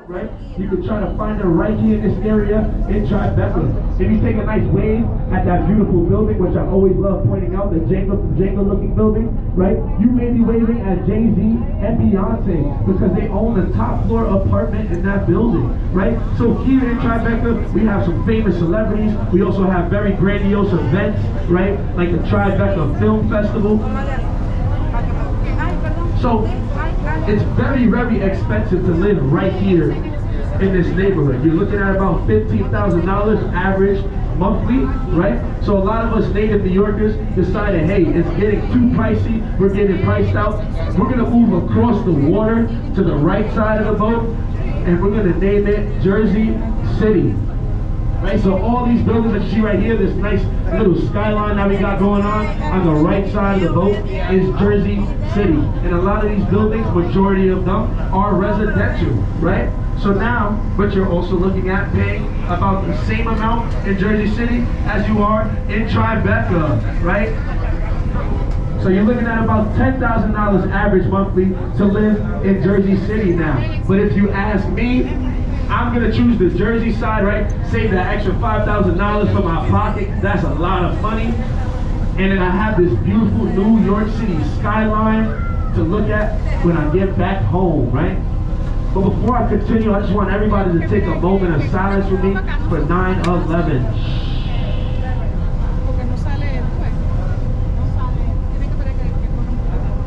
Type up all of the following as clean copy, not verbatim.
right? You can try to find her right here in this area in Tribeca. If you take a nice wave at that beautiful building, which I always love pointing out, the Jenga looking building, right? You may be waving at Jay-Z and Beyonce because they own the top floor apartment in that building, right? So here in Tribeca, we have some famous celebrities. We also have very grandiose events, right? Like the Tribeca Film Festival. So it's very, very expensive to live right here in this neighborhood. You're looking at about $15,000 average monthly, right? So a lot of us native New Yorkers decided, hey, it's getting too pricey. We're getting priced out. We're gonna move across the water to the right side of the boat, and we're gonna name it Jersey City. Right, so all these buildings that you see right here, this nice little skyline that we got going on the right side of the boat is Jersey City. And a lot of these buildings, majority of them, are residential, right? So now, but you're also looking at paying about the same amount in Jersey City as you are in Tribeca, right? So you're looking at about $10,000 average monthly to live in Jersey City now. But if you ask me, I'm gonna choose the Jersey side, right? Save that extra $5,000 for my pocket. That's a lot of money. And then I have this beautiful New York City skyline to look at when I get back home, right? But before I continue, I just want everybody to take a moment of silence with me for 9/11.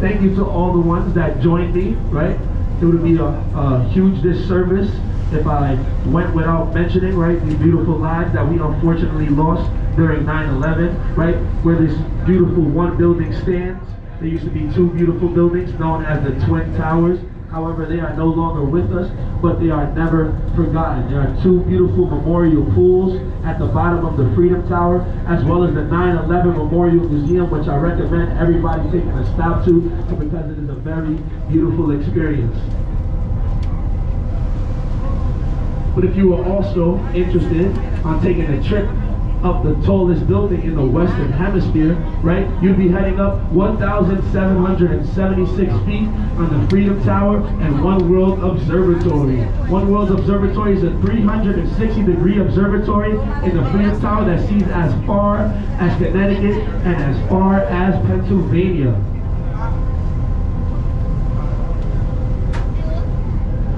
Thank you to all the ones that joined me, right? It would be a huge disservice if I went without mentioning, right, the beautiful lives that we unfortunately lost during 9/11, right, where this beautiful one building stands. There used to be two beautiful buildings known as the Twin Towers. However, they are no longer with us, but they are never forgotten. There are two beautiful memorial pools at the bottom of the Freedom Tower, as well as the 9/11 Memorial Museum, which I recommend everybody taking a stop to because it is a very beautiful experience. But if you are also interested on taking a trip up the tallest building in the Western Hemisphere, right? You'd be heading up 1,776 feet on the Freedom Tower and One World Observatory. One World Observatory is a 360-degree observatory in the Freedom Tower that sees as far as Connecticut and as far as Pennsylvania.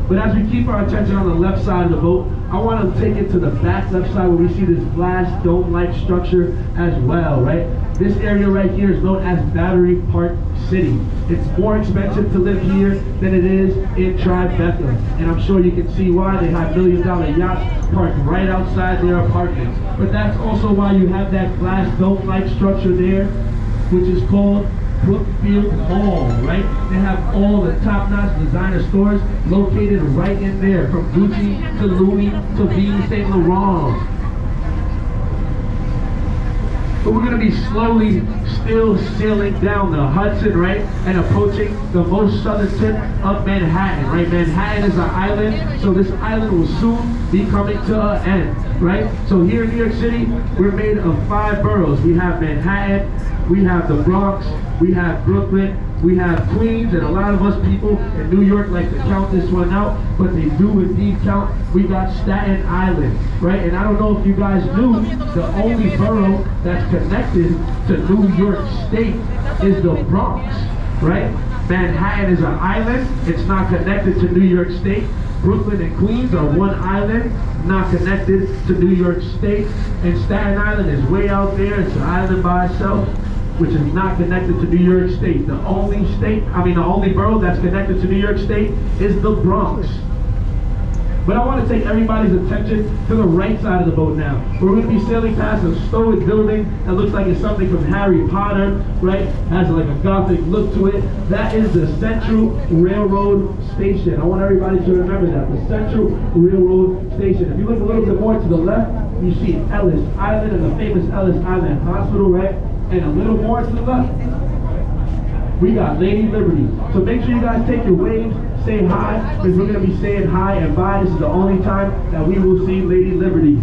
But as we keep our attention on the left side of the boat, I want to take it to the back left side where we see this glass dome-like structure as well, right? This area right here is known as Battery Park City. It's more expensive to live here than it is in Tribeca. And I'm sure you can see why. They have million-dollar yachts parked right outside their apartments. But that's also why you have that glass dome-like structure there, which is called Brookfield Mall, right? They have all the top-notch designer stores located right in there, from Gucci to Louis to Yves Saint Laurent. But we're going to be slowly still sailing down the Hudson, right? And approaching the most southern tip of Manhattan, right? Manhattan is an island, so this island will soon be coming to an end, right? So here in New York City, we're made of 5 boroughs. We have Manhattan, we have the Bronx, we have Brooklyn, we have Queens, and a lot of us people in New York like to count this one out, but they do indeed count. We got Staten Island, right? And I don't know if you guys knew, the only borough that's connected to New York State is the Bronx, right? Manhattan is an island, it's not connected to New York State. Brooklyn and Queens are one island, not connected to New York State. And Staten Island is way out there, it's an island by itself, which is not connected to New York State. The only borough that's connected to New York State is the Bronx. But I want to take everybody's attention to the right side of the boat now. We're going to be sailing past a stoic building that looks like it's something from Harry Potter, right? Has like a gothic look to it. That is the Central Railroad Station. I want everybody to remember that, the Central Railroad Station. If you look a little bit more to the left, you see Ellis Island and the famous Ellis Island Hospital, right? And a little more to the left, we got Lady Liberty. So make sure you guys take your waves, say hi, because we're going to be saying hi and bye. This is the only time that we will see Lady Liberty.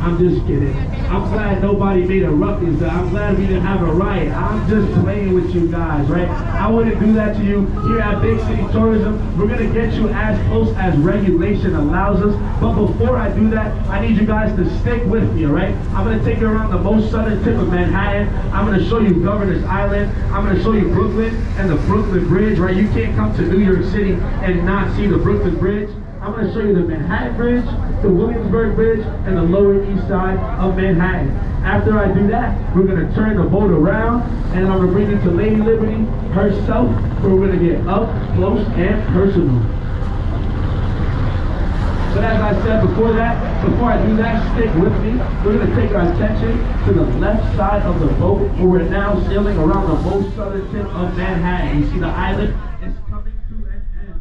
I'm just kidding. I'm glad nobody made a ruckus. I'm glad we didn't have a riot. I'm just playing with you guys, right? I wouldn't do that to you. Here at Big City Tourism, we're going to get you as close as regulation allows us. But before I do that, I need you guys to stick with me, all right? I'm going to take you around the most southern tip of Manhattan. I'm going to show you Governor's Island. I'm going to show you Brooklyn and the Brooklyn Bridge, right? You can't come to New York City and not see the Brooklyn Bridge. I'm going to show you the Manhattan Bridge, the Williamsburg Bridge, and the Lower East Side of Manhattan. After I do that, we're going to turn the boat around, and I'm going to bring you to Lady Liberty herself, where we're going to get up close and personal. But as I said before I do that, stick with me. We're going to take our attention to the left side of the boat, where we're now sailing around the most southern tip of Manhattan. You see the island is coming to an end,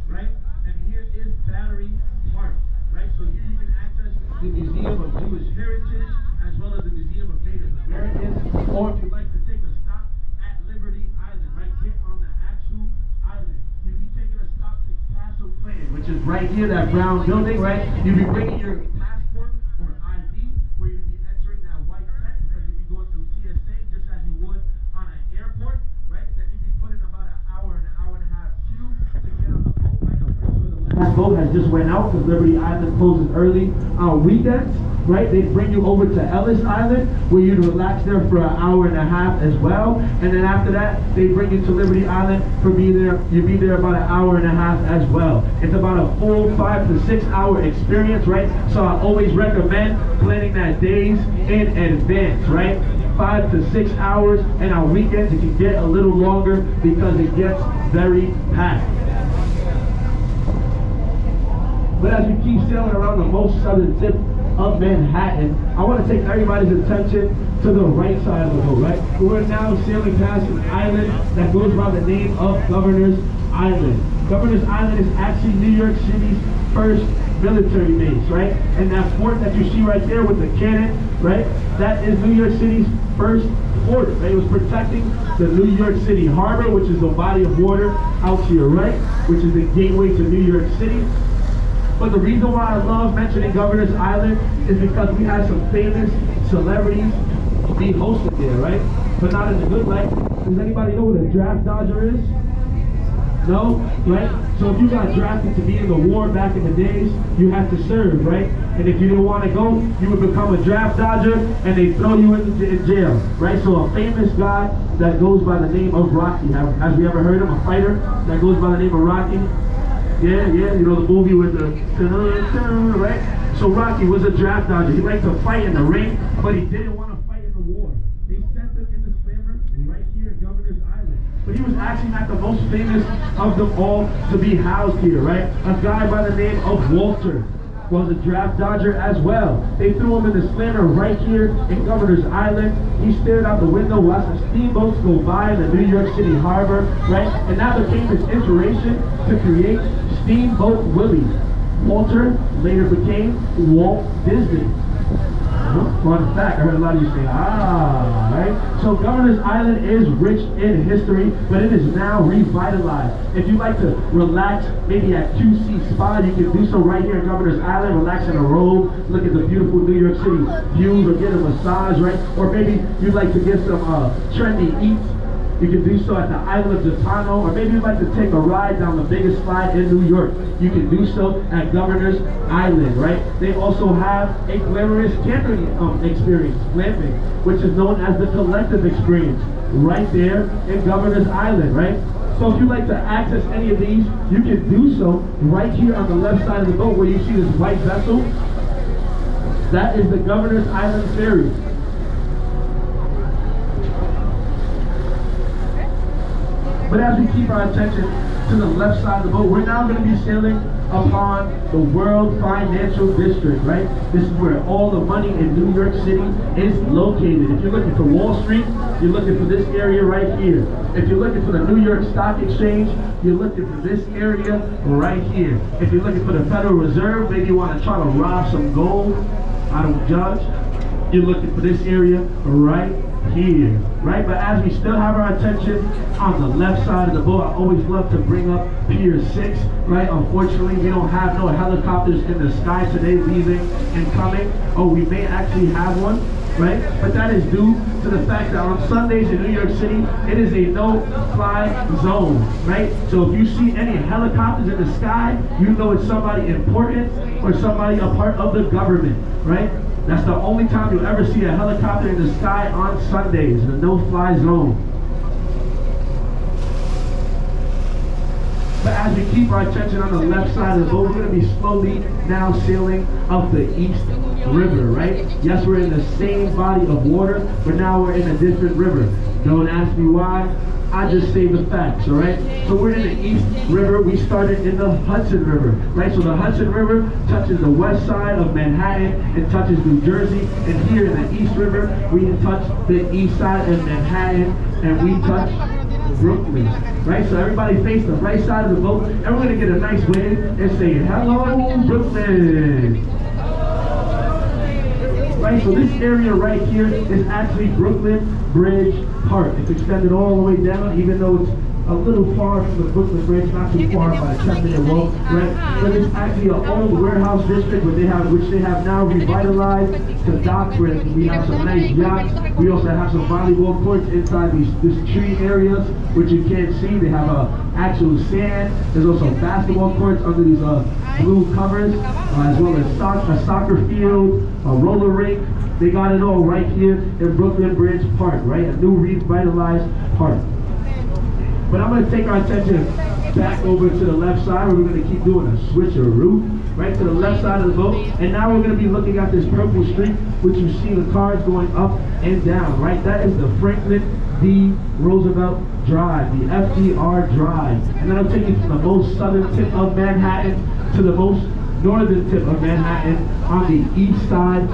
right? And here is Battery Park, right? So here you can access the Museum of Jewish Heritage, as well as the Museum of Native Americans. Or if you'd like to take a stop at Liberty Island, right? Get on the actual island. You'd be taking a stop to Castle Clinton, which is right here, that brown building, right? You'd be bringing your passport or ID, where you'd be entering that white tent, because you'd be going through TSA just as you would on an airport, right? Then you'd be put in about an hour and a half queue to get on the boat, right? I'm pretty sure the last boat has just went out because Liberty Island closes early on weekends, right? They bring you over to Ellis Island, where you'd relax there for an hour and a half as well. And then after that, they bring you to Liberty Island you'll be there about an hour and a half as well. It's about a full 5 to 6 hour experience, right? So I always recommend planning that days in advance, right? 5 to 6 hours, and on weekends it can get a little longer because it gets very packed. But as we keep sailing around the most southern tip of Manhattan, I want to take everybody's attention to the right side of the boat, right? We're now sailing past an island that goes by the name of Governor's Island. Governor's Island is actually New York City's first military base, right? And that fort that you see right there with the cannon, right? That is New York City's first fort, right? It was protecting the New York City Harbor, which is the body of water out to your right, which is the gateway to New York City. But the reason why I love mentioning Governor's Island is because we had some famous celebrities be hosted there, right? But not in the good light. Does anybody know what a draft dodger is? No? Right? So if you got drafted to be in the war back in the days, you had to serve, right? And if you didn't want to go, you would become a draft dodger and they throw you in jail, right? So a famous guy that goes by the name of Rocky. Have we ever heard of a fighter that goes by the name of Rocky? Yeah, you know the movie with the, right? So Rocky was a draft dodger. He liked to fight in the ring, but he didn't want to fight in the war. They sent him in the slammer right here at Governor's Island. But he was actually not the most famous of them all to be housed here, right? A guy by the name of Walter was a draft dodger as well. They threw him in the slammer right here in Governor's Island. He stared out the window, watched the steamboats go by in the New York City Harbor, right? And that became his inspiration to create Steamboat Willie. Walter later became Walt Disney. Fun fact, I heard a lot of you say, right? So Governor's Island is rich in history, but it is now revitalized. If you like to relax, maybe at QC Spa, you can do so right here at Governor's Island, relax in a robe, look at the beautiful New York City views, or get a massage, right? Or maybe you'd like to get some trendy eats. You can do so at the Isle of Gitano, or maybe you'd like to take a ride down the biggest slide in New York. You can do so at Governor's Island, right? They also have a glamorous camping experience, glamping, which is known as the Collective Experience, right there in Governor's Island, right? So if you'd like to access any of these, you can do so right here on the left side of the boat where you see this white vessel. That is the Governor's Island Ferry. But as we keep our attention to the left side of the boat, we're now going to be sailing upon the World Financial District, right? This is where all the money in New York City is located. If you're looking for Wall Street, you're looking for this area right here. If you're looking for the New York Stock Exchange, you're looking for this area right here. If you're looking for the Federal Reserve, maybe you want to try to rob some gold, I don't judge. You're looking for this area right here, right? But as we still have our attention on the left side of the boat, I always love to bring up Pier 6, right? Unfortunately, we don't have no helicopters in the sky today leaving and coming. Oh, we may actually have one, right? But that is due to the fact that on Sundays in New York City, it is a no-fly zone, right? So if you see any helicopters in the sky, you know it's somebody important or somebody a part of the government, right? That's the only time you'll ever see a helicopter in the sky on Sundays, the no-fly zone. But as we keep our attention on the left side of the boat, we're going to be slowly now sailing up the East River, right? Yes, we're in the same body of water, but now we're in a different river. Don't ask me why. I just say the facts, all right? So we're in the East River. We started in the Hudson River, right? So the Hudson River touches the west side of Manhattan and touches New Jersey. And here in the East River, we touch the east side of Manhattan and we touch Brooklyn, right? So everybody face the right side of the boat, and we're gonna get a nice wave and say, hello, Brooklyn. Right, so this area right here is actually Brooklyn Bridge Park. It's extended all the way down, even though it's a little far from the Brooklyn Bridge, not too far, by a 10-minute walk, right? But it's actually an old warehouse district which they have now revitalized to dock where we have some nice yachts. We also have some volleyball courts inside these tree areas, which you can't see. They have actual sand. There's also basketball courts under these blue covers, as well as a soccer field, a roller rink. They got it all right here in Brooklyn Bridge Park, right? A new revitalized park. But I'm going to take our attention back over to the left side, where we're going to keep doing a switcheroo, right to the left side of the boat. And now we're going to be looking at this purple street, which you see the cars going up and down, right? That is the Franklin D. Roosevelt Drive, the FDR Drive. And that'll take you from the most southern tip of Manhattan to the most northern tip of Manhattan on the east side